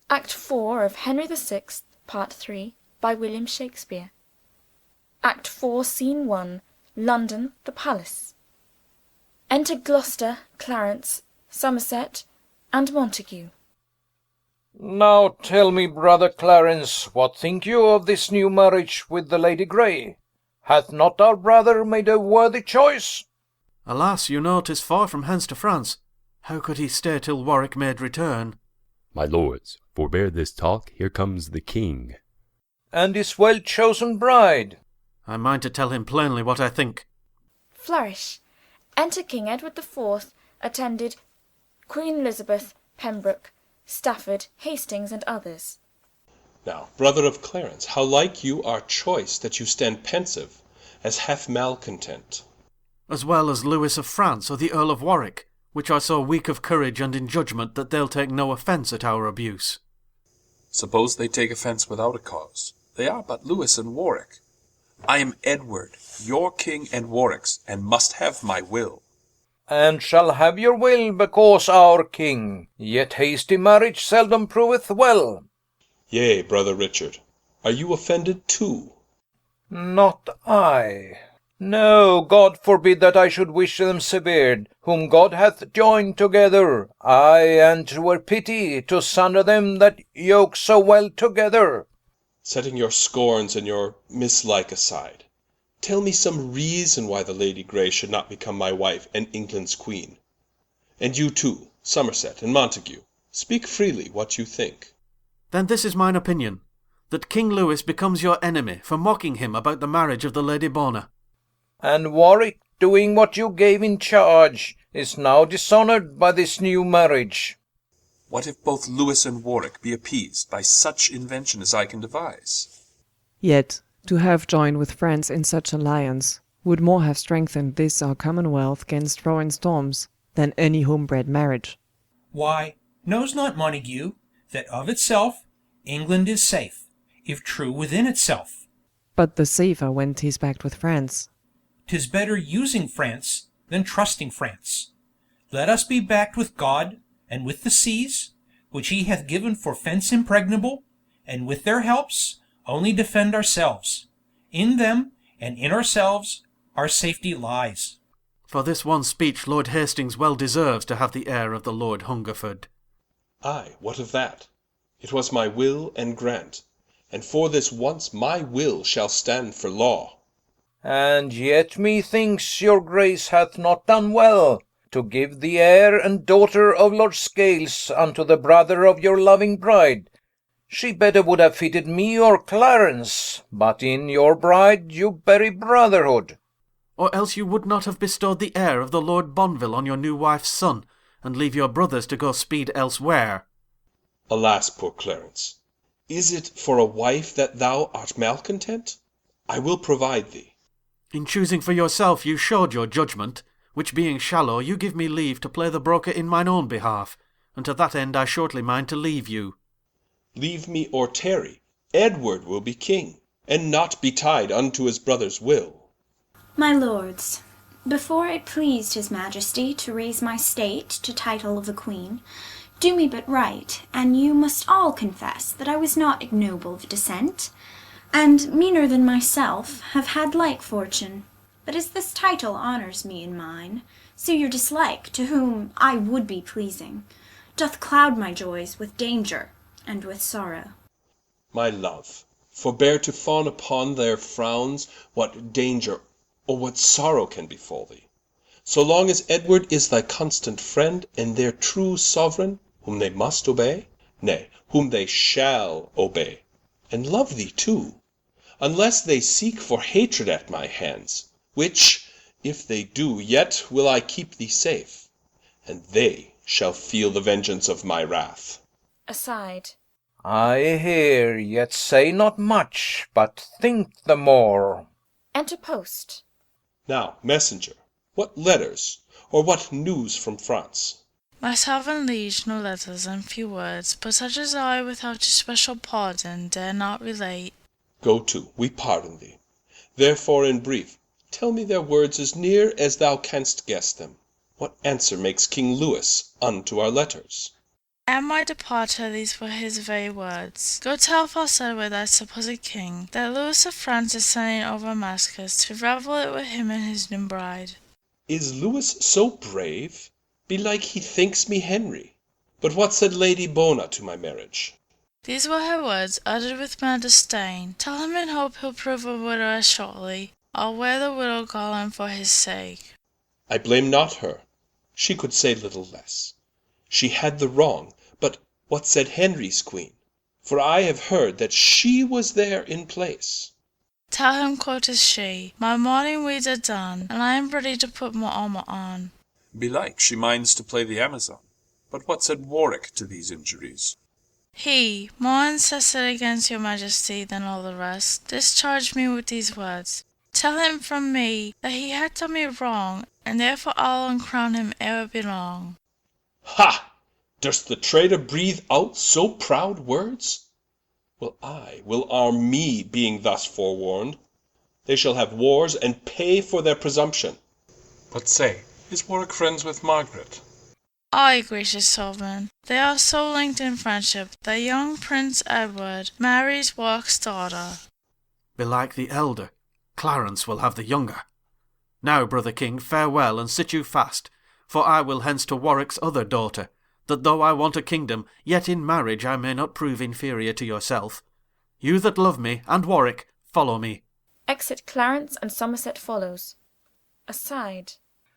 Act 4 of Henry VI, Part 3, by William Shakespeare. Act 4, Scene 1, London, the Palace. Enter Gloucester, Clarence, Somerset, and Montague. Now tell me, brother Clarence, what think you of this new marriage with the Lady Grey? Hath not our brother made a worthy choice? Alas, you know 'tis far from hence to France. How could he stay till Warwick made return? My lords, forbear this talk, here comes the king. And his well-chosen bride. I mind to tell him plainly what I think. Flourish. Enter King Edward IV, attended Queen Elizabeth, Pembroke, Stafford, Hastings, and others. Now, brother of Clarence, how like you our choice, that you stand pensive, as half malcontent? As well as Lewis of France or the Earl of Warwick, which are so weak of courage and in judgment that they'll take no offence at our abuse. Suppose they take offence without a cause. They are but Lewis and Warwick. I am Edward, your king and Warwick's, and must have my will. And shall have your will, because our king. Yet hasty marriage seldom proveth well. Yea, brother Richard, are you offended too? Not I. No, God forbid that I should wish them severed, whom God hath joined together. Aye, and 'twere pity to sunder them that yoke so well together. Setting your scorns and your mislike aside, tell me some reason why the Lady Grey should not become my wife and England's queen. And you too, Somerset and Montague, speak freely what you think. Then this is mine opinion, that King Lewis becomes your enemy for mocking him about the marriage of the Lady Bona. And Warwick, doing what you gave in charge, is now dishonoured by this new marriage. What if both Lewis and Warwick be appeased by such invention as I can devise? Yet, to have joined with France in such alliance would more have strengthened this our commonwealth gainst foreign storms than any home-bred marriage. Why, knows not Montague that of itself England is safe, if true within itself? But the safer when 'tis backed with France. 'Tis better using France than trusting France. Let us be backed with God, and with the seas, which he hath given for fence impregnable, and with their helps only defend ourselves. In them, and in ourselves, our safety lies. For this one speech Lord Hastings well deserves to have the air of the Lord Hungerford. Ay, what of that? It was my will and grant, and for this once my will shall stand for law. And yet methinks your grace hath not done well, to give the heir and daughter of Lord Scales unto the brother of your loving bride. She better would have fitted me or Clarence, but in your bride you bury brotherhood. Or else you would not have bestowed the heir of the Lord Bonville on your new wife's son, and leave your brothers to go speed elsewhere. Alas, poor Clarence, is it for a wife that thou art malcontent? I will provide thee. In choosing for yourself you showed your judgment, which being shallow you give me leave to play the broker in mine own behalf, and to that end I shortly mind to leave you. Leave me or tarry, Edward will be king, and not be tied unto his brother's will. My lords, before it pleased his majesty to raise my state to title of a queen, do me but right, and you must all confess that I was not ignoble of descent, and meaner than myself have had like fortune. But as this title honours me in mine, so your dislike, to whom I would be pleasing, doth cloud my joys with danger and with sorrow. My love, forbear to fawn upon their frowns what danger or what sorrow can befall thee, so long as Edward is thy constant friend, and their true sovereign, whom they must obey, nay, whom they shall obey, and love thee too, unless they seek for hatred at my hands, which if they do, yet will I keep thee safe, and they shall feel the vengeance of my wrath. Aside. I hear, yet say not much, but think the more. Enter Post. Now, messenger, what letters, or what news from France? My sovereign liege, no letters and few words, but such as I without especial pardon dare not relate. Go to, we pardon thee. Therefore in brief, tell me their words as near as thou canst guess them. What answer makes King Lewis unto our letters? At my departure these were his very words: "Go tell false Edward, thy supposed king, that Lewis of France is sending over maskers to revel it with him and his new bride." Is Lewis so brave? Belike he thinks me Henry. But what said Lady Bona to my marriage? These were her words, uttered with mild disdain: "Tell him in hope he'll prove a widower shortly. I'll wear the widow garland for his sake." I blame not her. She could say little less. She had the wrong, but what said Henry's queen? For I have heard that she was there in place. "Tell him," quoted she, "my morning weeds are done, and I am ready to put my armour on." Belike she minds to play the Amazon. But what said Warwick to these injuries? He, more incensed against your majesty than all the rest, discharged me with these words: "Tell him from me that he hath done me wrong, and therefore I'll uncrown him ere it be long." Ha! Durst the traitor breathe out so proud words? Will arm me, being thus forewarned. They shall have wars, and pay for their presumption. But say, is Warwick friends with Margaret? Ay, gracious sovereign, they are so linked in friendship that young Prince Edward marries Warwick's daughter. Belike the elder, Clarence, will have the younger. Now, brother king, farewell, and sit you fast, for I will hence to Warwick's other daughter, that though I want a kingdom, yet in marriage I may not prove inferior to yourself. You that love me, and Warwick, follow me. Exit Clarence and Somerset follows. Aside.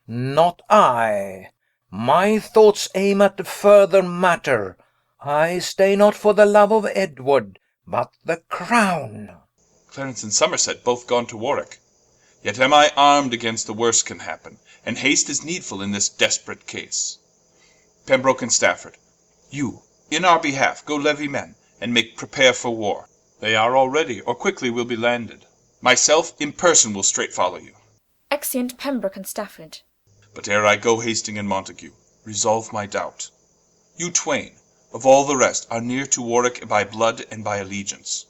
Not I. My thoughts aim at the further matter. I stay not for the love of Edward, but the crown. Clarence and Somerset both gone to Warwick. Yet am I armed against the worst can happen, and haste is needful in this desperate case. Pembroke and Stafford, you, in our behalf, go levy men, and make prepare for war. They are all ready, or quickly will be landed. Myself in person will straight follow you. Exeunt Pembroke and Stafford. But ere I go, Hasting and Montague, resolve my doubt. You twain, of all the rest, are near to Warwick by blood and by allegiance.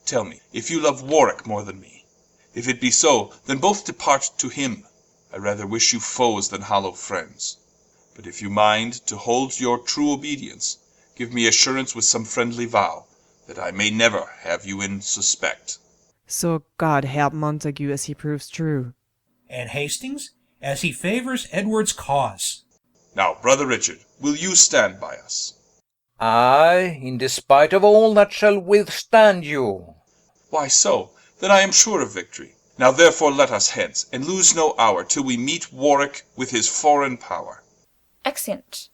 Tell me, if you love Warwick more than me. If it be so, then both depart to him. I rather wish you foes than hollow friends. But if you mind to hold your true obedience, give me assurance with some friendly vow, that I may never have you in suspect. So God help Montague as he proves true. And Hastings, as he favours Edward's cause. Now, brother Richard, will you stand by us? Aye, in despite of all that shall withstand you. Why so? Then I am sure of victory. Now therefore let us hence, and lose no hour, till we meet Warwick with his foreign power. Exeunt.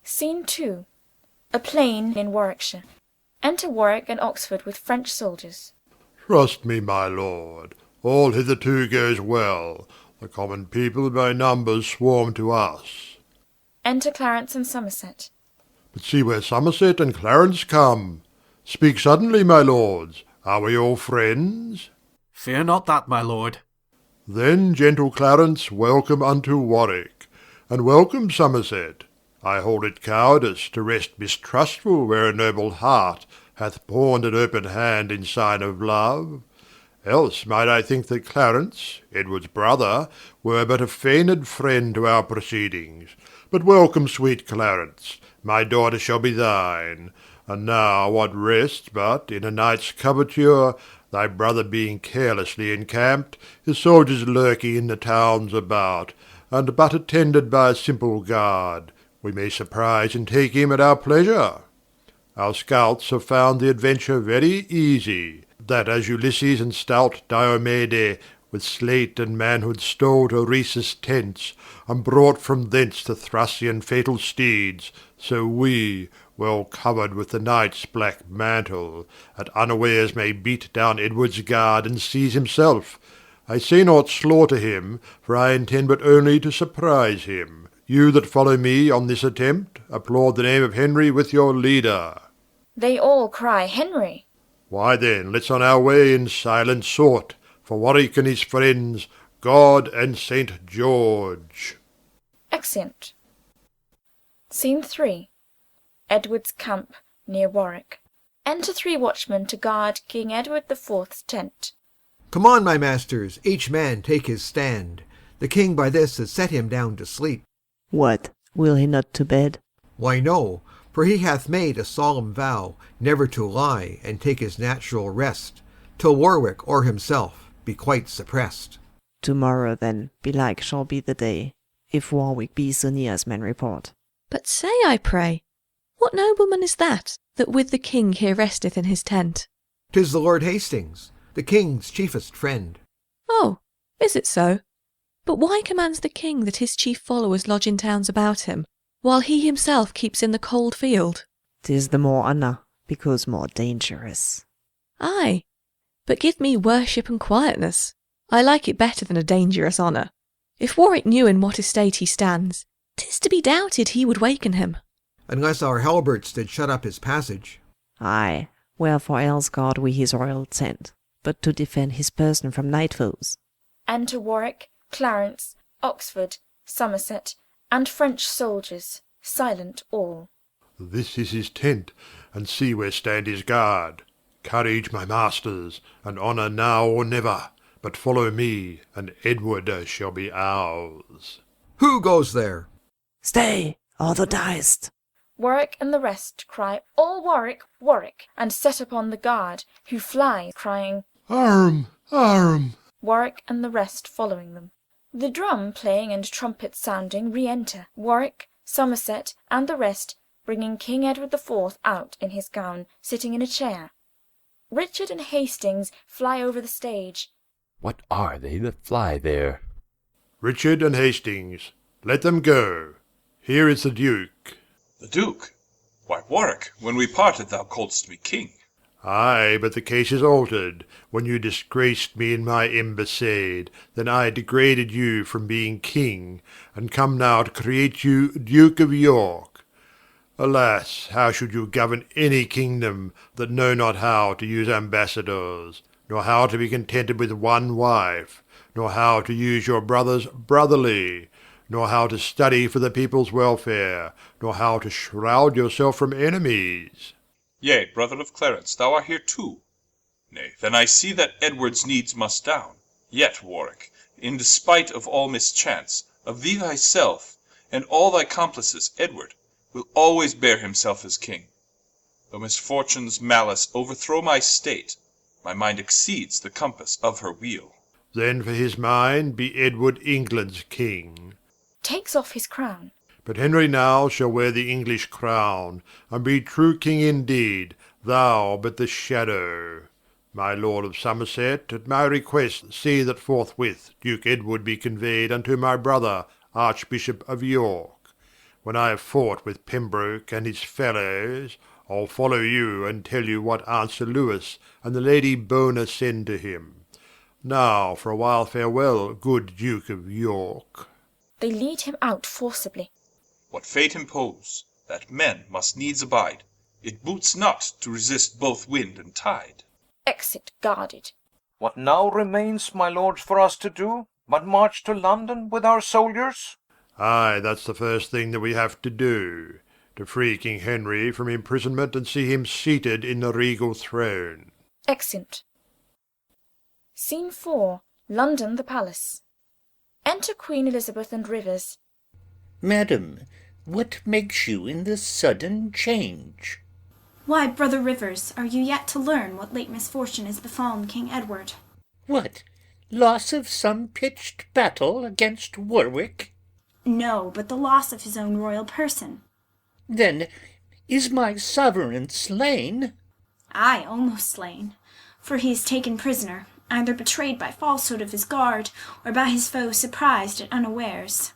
Scene 2. A plain in Warwickshire. Enter Warwick and Oxford with French soldiers. Trust me, my lord, all hitherto goes well. The common people by numbers swarm to us. Enter Clarence and Somerset. But see where Somerset and Clarence come. Speak suddenly, my lords. Are we all friends? Fear not that, my lord. Then, gentle Clarence, welcome unto Warwick, and welcome, Somerset. I hold it cowardice to rest mistrustful where a noble heart hath pawned an open hand in sign of love. Else might I think that Clarence, Edward's brother, were but a feigned friend to our proceedings. But welcome, sweet Clarence, my daughter shall be thine. And now what rests but, in a night's coverture, thy brother being carelessly encamped, his soldiers lurking in the towns about, and but attended by a simple guard, we may surprise and take him at our pleasure. Our scouts have found the adventure very easy, that as Ulysses and stout Diomede with slate and manhood stole to Rhesus' tents, and brought from thence the Thracian fatal steeds, so we, well covered with the knight's black mantle, at unawares may beat down Edward's guard and seize himself. I say not slaughter him, for I intend but only to surprise him. You that follow me on this attempt, applaud the name of Henry with your leader. They all cry Henry. Why then, let's on our way in silent sort, for Warwick and his friends, God and Saint George. Exeunt. Scene 3. Edward's camp near Warwick. Enter 3 watchmen to guard King Edward the Fourth's tent. Come on, my masters, each man take his stand. The king by this has set him down to sleep. What, will he not to bed? Why no, for he hath made a solemn vow never to lie and take his natural rest, till Warwick or himself be quite suppressed. Tomorrow, then, belike shall be the day, if Warwick be so near as men report. But say, I pray, what nobleman is that with the king here resteth in his tent? 'Tis the Lord Hastings, the king's chiefest friend. Oh, is it so? But why commands the king that his chief followers lodge in towns about him, while he himself keeps in the cold field? 'Tis the more honour, because more dangerous. Ay, but give me worship and quietness. I like it better than a dangerous honour. If Warwick knew in what estate he stands, 'tis to be doubted he would waken him. Unless our halberts did shut up his passage. Ay, wherefore else guard we his royal tent, but to defend his person from night foes? Enter Warwick, Clarence, Oxford, Somerset, and French soldiers, silent all. This is his tent, and see where stand his guard. Courage, my masters, and honour now or never. But follow me, and Edward shall be ours. Who goes there? Stay, or thou diest. Warwick and the rest cry, All Warwick, Warwick, and set upon the guard, who fly, crying, Arm, arm. Warwick and the rest following them. The drum playing and trumpet sounding re-enter, Warwick, Somerset, and the rest, bringing King Edward IV out in his gown, sitting in a chair. Richard and Hastings fly over the stage. What are they that fly there? Richard and Hastings, let them go. Here is the Duke. The Duke? Why, Warwick, when we parted thou calledst me king. Ay, but the case is altered. When you disgraced me in my embassade, then I degraded you from being king, and come now to create you Duke of York. Alas, how should you govern any kingdom that know not how to use ambassadors, nor how to be contented with one wife, nor how to use your brothers brotherly, nor how to study for the people's welfare, nor how to shroud yourself from enemies? Yea, brother of Clarence, thou art here too. Nay, then I see that Edward's needs must down. Yet, Warwick, in despite of all mischance, of thee thyself, and all thy complices, Edward will always bear himself as king. Though misfortune's malice overthrow my state, my mind exceeds the compass of her wheel. Then for his mind be Edward England's king. Takes off his crown. But Henry now shall wear the English crown, and be true king indeed, thou but the shadow. My lord of Somerset, at my request see that forthwith Duke Edward be conveyed unto my brother, Archbishop of York. When I have fought with Pembroke and his fellows, I'll follow you and tell you what Aunt Sir Lewis and the Lady Bona send to him. Now for a while farewell, good Duke of York. They lead him out forcibly. What fate impose, that men must needs abide, it boots not to resist both wind and tide. Exit guarded. What now remains, my lords, for us to do, but march to London with our soldiers? Ay, that's the first thing that we have to do, to free King Henry from imprisonment and see him seated in the regal throne. Exeunt. Scene 4. London, the Palace. Enter Queen Elizabeth and Rivers. Madam, what makes you in this sudden change? Why, brother Rivers, are you yet to learn what late misfortune has befallen King Edward? What, loss of some pitched battle against Warwick? No, but the loss of his own royal person. Then is my sovereign slain? Ay, almost slain, for he is taken prisoner, either betrayed by falsehood of his guard, or by his foe surprised at unawares.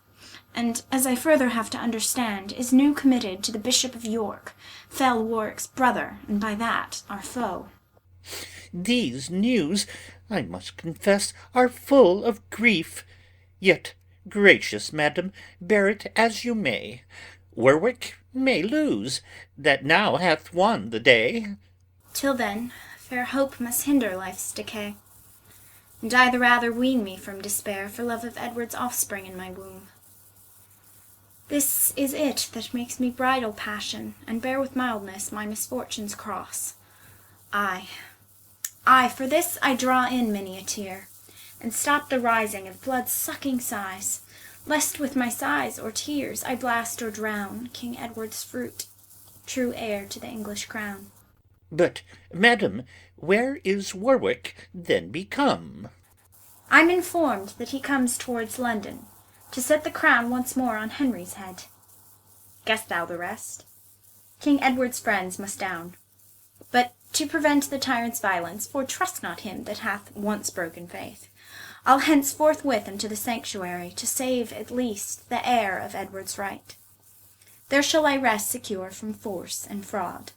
And, as I further have to understand, is new committed to the Bishop of York, fell Warwick's brother, and by that our foe. These news, I must confess, are full of grief. Yet, gracious madam, bear it as you may. Warwick may lose, that now hath won the day. Till then, fair hope must hinder life's decay, and I the rather wean me from despair for love of Edward's offspring in my womb. This is it that makes me bridle passion, and bear with mildness my misfortune's cross. Ay, for this I draw in many a tear, and stop the rising of blood-sucking sighs, lest with my sighs or tears I blast or drown King Edward's fruit, true heir to the English crown. But, madam, where is Warwick then become? I'm informed that he comes towards London, to set the crown once more on Henry's head. Guess thou the rest. King Edward's friends must down. But to prevent the tyrant's violence, for trust not him that hath once broken faith, I'll hence forthwith unto the sanctuary, to save at least the heir of Edward's right. There shall I rest secure from force and fraud.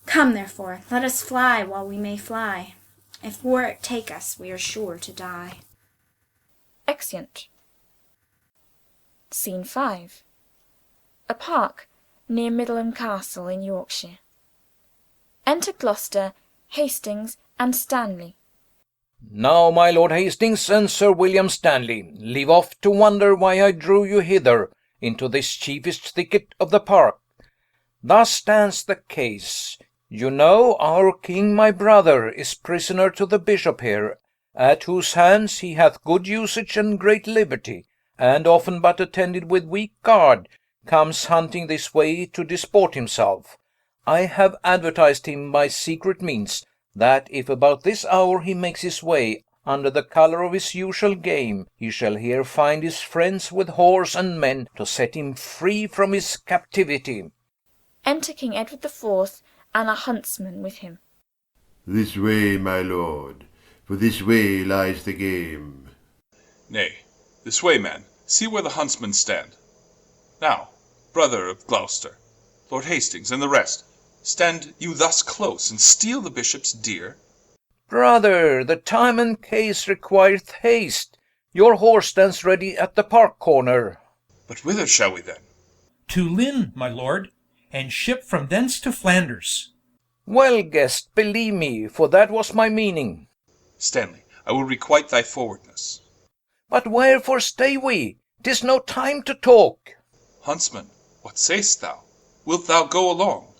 Come, therefore, let us fly while we may fly. If Warwick take us, we are sure to die. Exeunt. Scene 5. A park near Middleham Castle in Yorkshire. Enter Gloucester, Hastings, and Stanley. Now, my Lord Hastings and Sir William Stanley, leave off to wonder why I drew you hither into this chiefest thicket of the park. Thus stands the case. You know our king, my brother, is prisoner to the bishop here, at whose hands he hath good usage and great liberty, and often but attended with weak guard, comes hunting this way to disport himself. I have advertised him by secret means, that if about this hour he makes his way under the colour of his usual game, he shall here find his friends with horse and men to set him free from his captivity. Enter King Edward the Fourth, and a huntsman with him. This way, my lord, for this way lies the game. Nay, this way, man. See where the huntsmen stand. Now, brother of Gloucester, Lord Hastings, and the rest, stand you thus close, and steal the bishop's deer? Brother, the time and case requireth haste. Your horse stands ready at the park corner. But whither shall we then? To Lynn, my lord, and ship from thence to Flanders. Well guessed, believe me, for that was my meaning. Stanley, I will requite thy forwardness. But wherefore stay we? 'Tis no time to talk. Huntsman, what say'st thou? Wilt thou go along?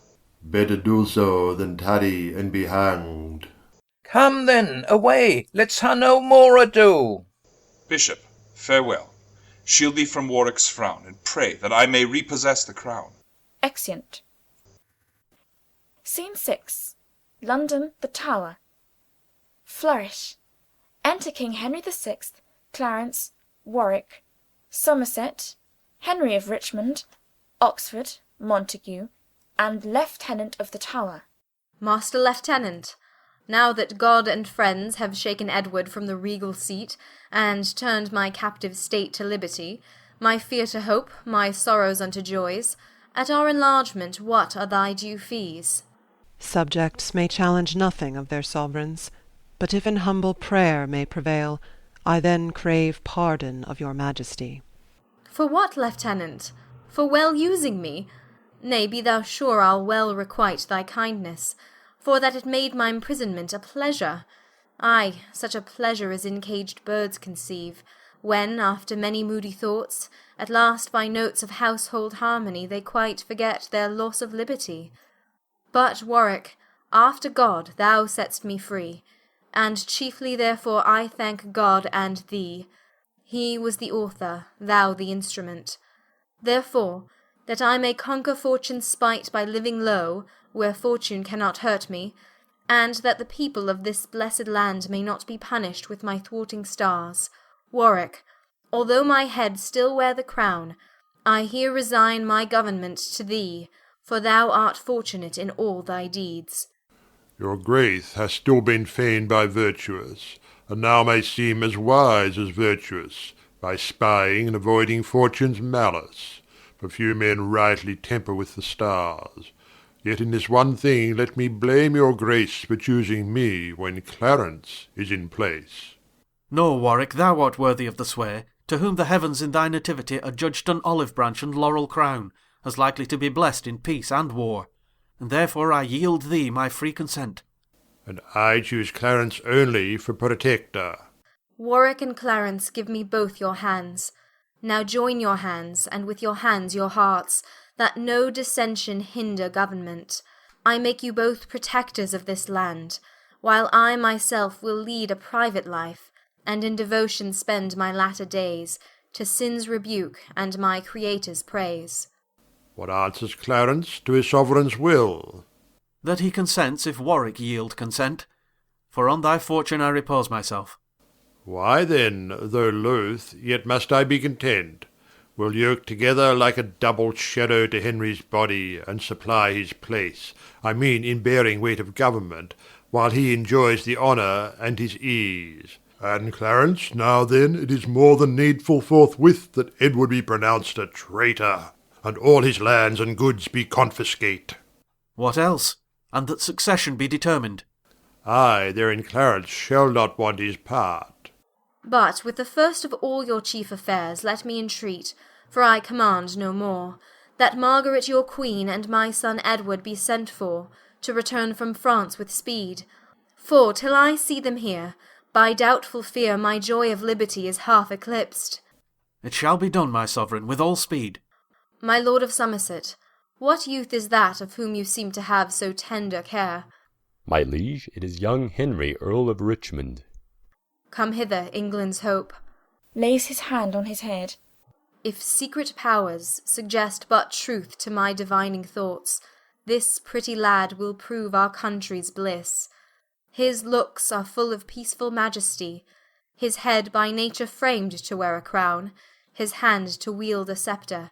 Better do so than tarry and be hanged. Come then, away, let's ha no more ado. Bishop, farewell. Shield thee from Warwick's frown, and pray that I may repossess the crown. Exeunt. Scene 6. London, the Tower. Flourish. Enter King Henry the Sixth, Clarence, Warwick, Somerset, Henry of Richmond, Oxford, Montague, and Lieutenant of the Tower. Master Lieutenant, now that God and friends have shaken Edward from the regal seat, and turned my captive state to liberty, my fear to hope, my sorrows unto joys, at our enlargement what are thy due fees? Subjects may challenge nothing of their sovereigns, but if an humble prayer may prevail, I then crave pardon of your majesty. For what, lieutenant? For well using me? Nay, be thou sure I'll well requite thy kindness, for that it made my imprisonment a pleasure. Ay, such a pleasure as encaged birds conceive, when, after many moody thoughts, at last by notes of household harmony they quite forget their loss of liberty. But, Warwick, after God thou set'st me free, and chiefly therefore I thank God and thee. He was the author, thou the instrument. Therefore, that I may conquer fortune's spite by living low, where fortune cannot hurt me, and that the people of this blessed land may not be punished with my thwarting stars, Warwick, although my head still wear the crown, I here resign my government to thee, for thou art fortunate in all thy deeds. Your grace hath still been feigned by virtuous, and now may seem as wise as virtuous, by spying and avoiding fortune's malice. For few men rightly temper with the stars. Yet in this one thing let me blame your grace for choosing me when Clarence is in place. No, Warwick, thou art worthy of the sway, to whom the heavens in thy nativity adjudged an olive branch and laurel crown, as likely to be blessed in peace and war. And therefore I yield thee my free consent. And I choose Clarence only for protector. Warwick and Clarence, give me both your hands. Now join your hands, and with your hands your hearts, that no dissension hinder government. I make you both protectors of this land, while I myself will lead a private life, and in devotion spend my latter days, to sin's rebuke and my Creator's praise. What answers Clarence to his sovereign's will? That he consents if Warwick yield consent, for on thy fortune I repose myself. Why then, though loath, yet must I be content. We'll yoke together like a double shadow to Henry's body, and supply his place, I mean in bearing weight of government, while he enjoys the honour and his ease. And Clarence, now then, it is more than needful forthwith that Edward be pronounced a traitor, and all his lands and goods be confiscate. What else? And that succession be determined. Ay, therein Clarence shall not want his part. But with the first of all your chief affairs let me entreat, for I command no more, that Margaret your queen and my son Edward be sent for, to return from France with speed. For till I see them here, by doubtful fear my joy of liberty is half eclipsed. It shall be done, my sovereign, with all speed. My lord of Somerset, what youth is that of whom you seem to have so tender care? My liege, it is young Henry, Earl of Richmond. Come hither, England's hope. Lays his hand on his head. If secret powers suggest but truth to my divining thoughts, this pretty lad will prove our country's bliss. His looks are full of peaceful majesty, his head by nature framed to wear a crown, his hand to wield a sceptre,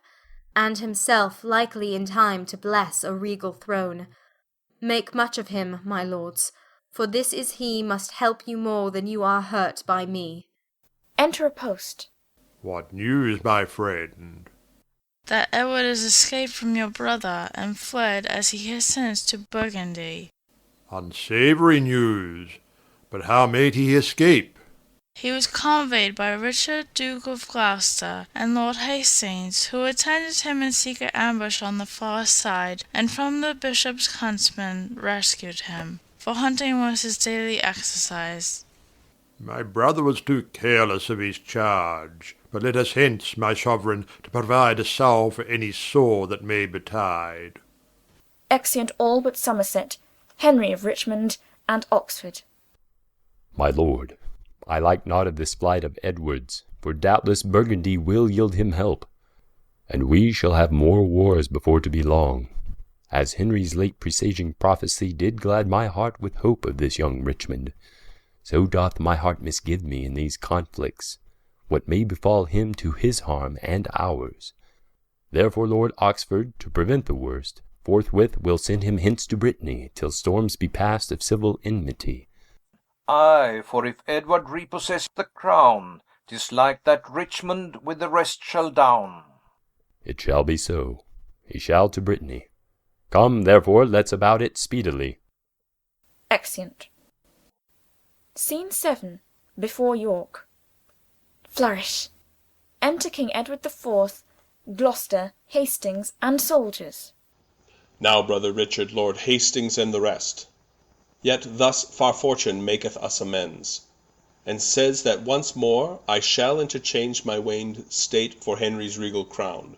and himself likely in time to bless a regal throne. Make much of him, my lords, for this is he must help you more than you are hurt by me. Enter a post. What news, my friend? That Edward is escaped from your brother, and fled as he has since to Burgundy. Unsavoury news. But how made he escape? He was conveyed by Richard, Duke of Gloucester, and Lord Hastings, who attended him in secret ambush on the far side, and from the bishop's huntsmen rescued him, for hunting was his daily exercise. My brother was too careless of his charge. But let us hence, my sovereign, to provide a salve for any sore that may betide. Exeunt all but Somerset, Henry of Richmond, and Oxford. My lord, I like not of this flight of Edward's, for doubtless Burgundy will yield him help, and we shall have more wars before to be long, as Henry's late presaging prophecy did glad my heart with hope of this young Richmond, so doth my heart misgive me in these conflicts, what may befall him to his harm and ours. Therefore Lord Oxford, to prevent the worst, forthwith will send him hence to Brittany, till storms be past of civil enmity. Ay, for if Edward repossess the crown, 'tis like that Richmond with the rest shall down. It shall be so. He shall to Brittany. Come, therefore, let's about it speedily. Exeunt. Scene 7. Before York. Flourish. Enter King Edward IV, Gloucester, Hastings, and soldiers. Now, brother Richard, Lord Hastings, and the rest. Yet thus far fortune maketh us amends, and says that once more I shall interchange my waned state for Henry's regal crown.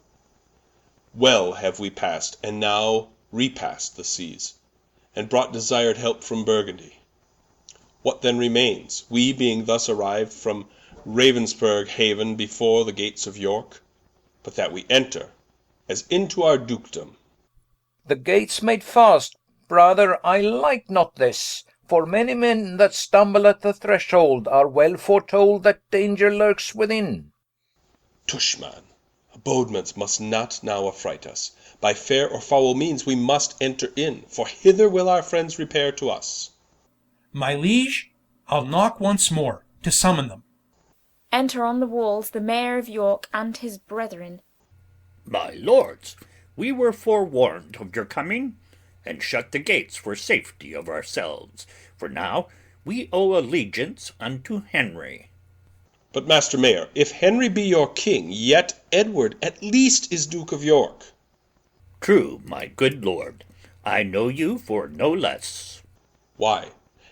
Well have we passed, and now repassed the seas, and brought desired help from Burgundy. What then remains, we being thus arrived from Ravensburg haven before the gates of York, but that we enter as into our dukedom? The gates made fast, brother, I like not this, for many men that stumble at the threshold are well foretold that danger lurks within. Tush, man, abodements must not now affright us. By fair or foul means we must enter in, for hither will our friends repair to us. My liege, I'll knock once more, to summon them. Enter on the walls the Mayor of York and his brethren. My lords, we were forewarned of your coming, and shut the gates for safety of ourselves, for now we owe allegiance unto Henry. But, Master Mayor, if Henry be your king, yet Edward at least is Duke of York. True, my good lord, I know you for no less. Why,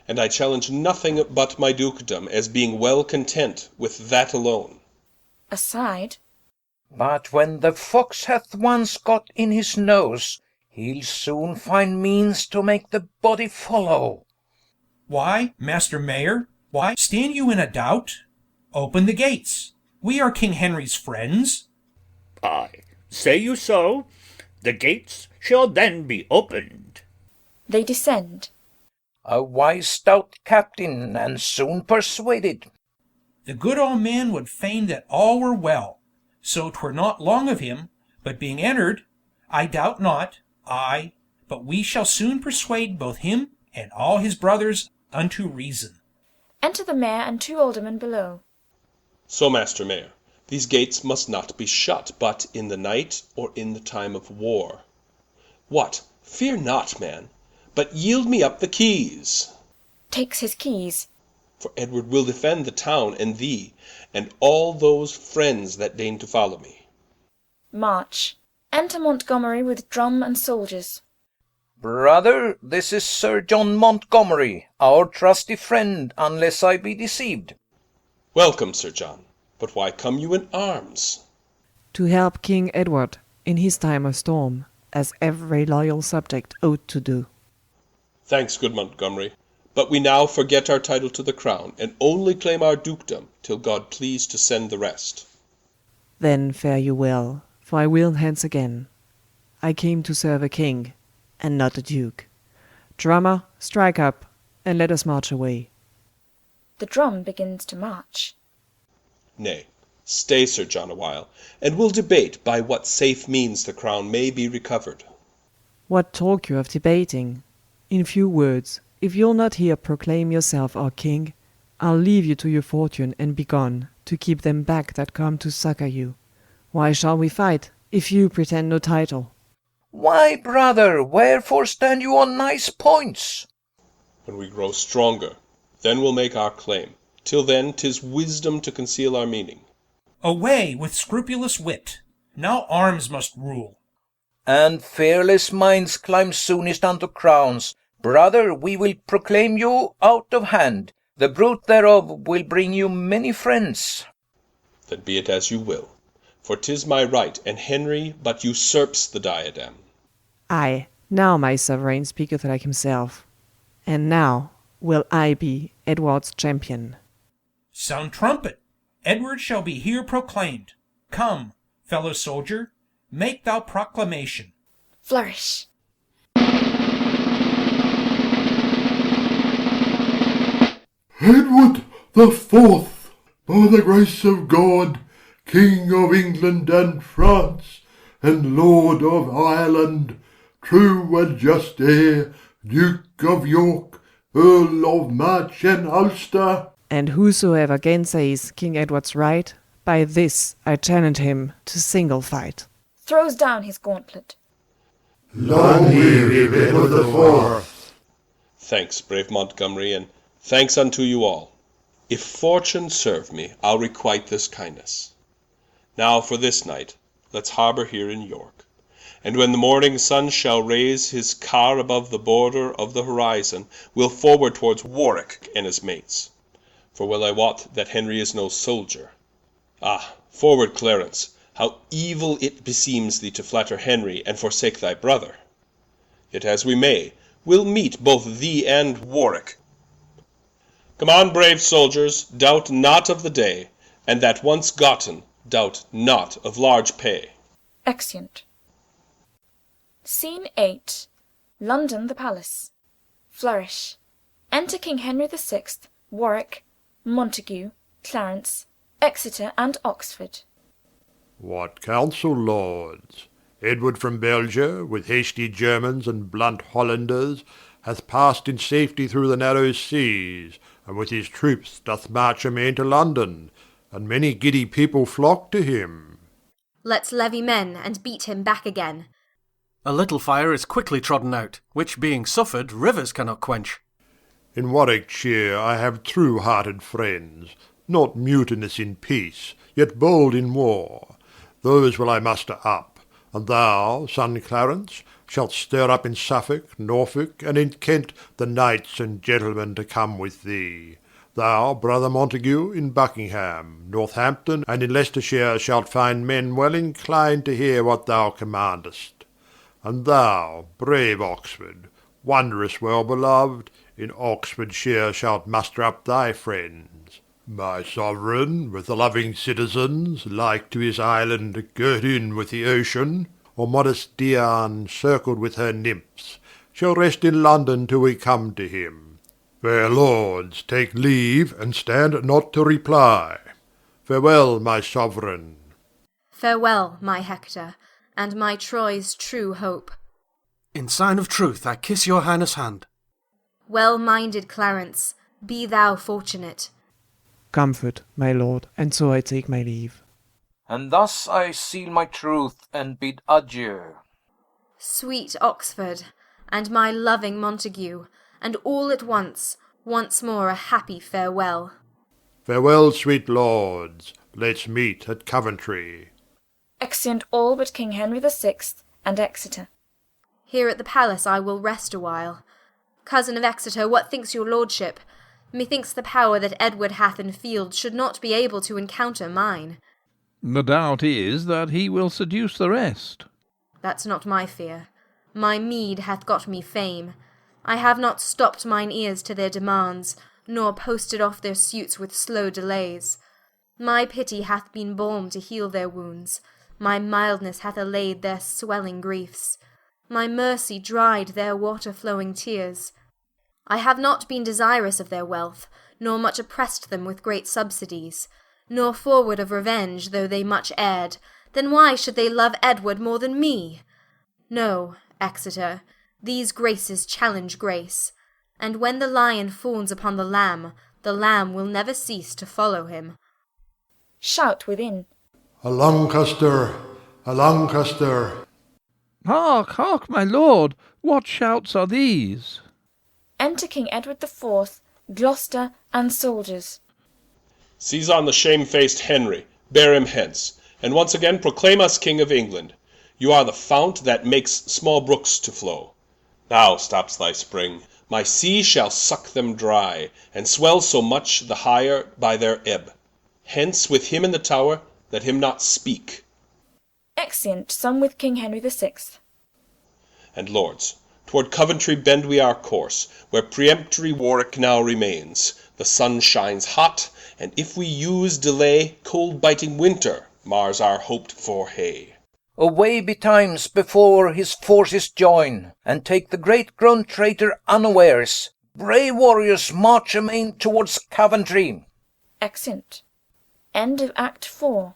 and I challenge nothing but my dukedom, as being well content with that alone. Aside. But when the fox hath once got in his nose, he'll soon find means to make the body follow. Why, Master Mayor, why stand you in a doubt? Open the gates. We are King Henry's friends. Ay, say you so? The gates shall then be opened. They descend. A wise stout captain, and soon persuaded. The good old man would fain that all were well, so 'twere not long of him, but being entered, I doubt not, but we shall soon persuade both him and all his brothers unto reason. Enter the mayor and 2 aldermen below. So, Master Mayor, these gates must not be shut, but in the night, or in the time of war. What? Fear not, man, but yield me up the keys. Takes his keys. For Edward will defend the town and thee, and all those friends that deign to follow me. March. Enter Montgomery with drum and soldiers. Brother, this is Sir John Montgomery, our trusty friend, unless I be deceived. Welcome, Sir John. But why come you in arms? To help King Edward in his time of storm, as every loyal subject ought to do. Thanks, good Montgomery. But we now forget our title to the crown, and only claim our dukedom, till God please to send the rest. Then fare you well, for I will hence again. I came to serve a king, and not a duke. Drummer, strike up, and let us march away. The drum begins to march. Nay, stay, Sir John, a while, and we'll debate by what safe means the crown may be recovered. What talk you of debating? In few words, if you'll not here proclaim yourself our king, I'll leave you to your fortune and be gone, to keep them back that come to succour you. Why shall we fight, if you pretend no title? Why, brother, wherefore stand you on nice points? When we grow stronger, then we'll make our claim. Till then, 'tis wisdom to conceal our meaning. Away with scrupulous wit! Now arms must rule. And fearless minds climb soonest unto crowns. Brother, we will proclaim you out of hand. The bruit thereof will bring you many friends. Then be it as you will. For 'tis my right, and Henry but usurps the diadem. Ay, now my sovereign speaketh like himself. And now will I be Edward's champion. Sound trumpet! Edward shall be here proclaimed. Come, fellow soldier, make thou proclamation. Flourish. Edward the Fourth, by the grace of God, King of England and France, and Lord of Ireland, true and just heir, Duke of York, Earl of March and Ulster. And whosoever gainsays King Edward's right, by this I challenge him to single fight. Throws down his gauntlet. Long live Edward the Fourth. Thanks, brave Montgomery, and thanks unto you all. If fortune serve me, I'll requite this kindness. Now for this night, let's harbour here in York. And when the morning sun shall raise his car above the border of the horizon, we'll forward towards Warwick and his mates. For well I wot that Henry is no soldier. Ah, forward, Clarence, how evil it beseems thee to flatter Henry, and forsake thy brother. Yet as we may, we'll meet both thee and Warwick. Come on, brave soldiers, doubt not of the day, and that once gotten, doubt not of large pay. Exeunt. Scene 8. London, the Palace. Flourish. Enter King Henry the Sixth, Warwick, Montague, Clarence, Exeter, and Oxford. What counsel, lords? Edward from Belgia, with hasty Germans and blunt Hollanders, hath passed in safety through the narrow seas, and with his troops doth march amain to London, and many giddy people flock to him. Let's levy men, and beat him back again. A little fire is quickly trodden out, which being suffered, rivers cannot quench. In Warwickshire I have true-hearted friends, not mutinous in peace, yet bold in war. Those will I muster up, and thou, son Clarence, shalt stir up in Suffolk, Norfolk, and in Kent the knights and gentlemen to come with thee. Thou, brother Montague, in Buckingham, Northampton, and in Leicestershire shalt find men well inclined to hear what thou commandest. And thou, brave Oxford, wondrous well beloved, in Oxfordshire shalt muster up thy friends. My sovereign, with the loving citizens, like to his island girt in with the ocean, or modest Dian circled with her nymphs, shall rest in London till we come to him. Fair lords, take leave, and stand not to reply. Farewell, my sovereign. Farewell, my Hector, and my Troy's true hope. In sign of truth, I kiss your highness' hand. Well-minded Clarence, be thou fortunate. Comfort, my lord, and so I take my leave. And thus I seal my truth and bid adieu. Sweet Oxford, and my loving Montague, and all at once more a happy farewell. Farewell, sweet lords, let's meet at Coventry. Exeunt all but King Henry the Sixth and Exeter. Here at the palace I will rest a while. Cousin of Exeter, what thinks your lordship? Methinks the power that Edward hath in field should not be able to encounter mine. The doubt is that he will seduce the rest. That's not my fear. My meed hath got me fame. I have not stopped mine ears to their demands, nor posted off their suits with slow delays. My pity hath been balm to heal their wounds, my mildness hath allayed their swelling griefs, my mercy dried their water-flowing tears. I have not been desirous of their wealth, nor much oppressed them with great subsidies, nor forward of revenge, though they much erred. Then why should they love Edward more than me? No, Exeter, these graces challenge grace, and when the lion fawns upon the lamb will never cease to follow him. Shout within. A Lancaster, a Lancaster. Hark, hark, my lord, what shouts are these? Enter King Edward the Fourth, Gloucester, and soldiers. Seize on the shamefaced Henry, bear him hence, and once again proclaim us King of England. You are the fount that makes small brooks to flow. Now stops thy spring, my sea shall suck them dry, and swell so much the higher by their ebb. Hence with him in the Tower, let him not speak. Exeunt some with King Henry the Sixth. And lords, toward Coventry bend we our course, where peremptory Warwick now remains. The sun shines hot, and if we use delay, cold-biting winter mars our hoped-for hay. Away betimes before his forces join, and take the great-grown traitor unawares. Brave warriors, march amain towards Coventry. Exeunt. End of Act 4.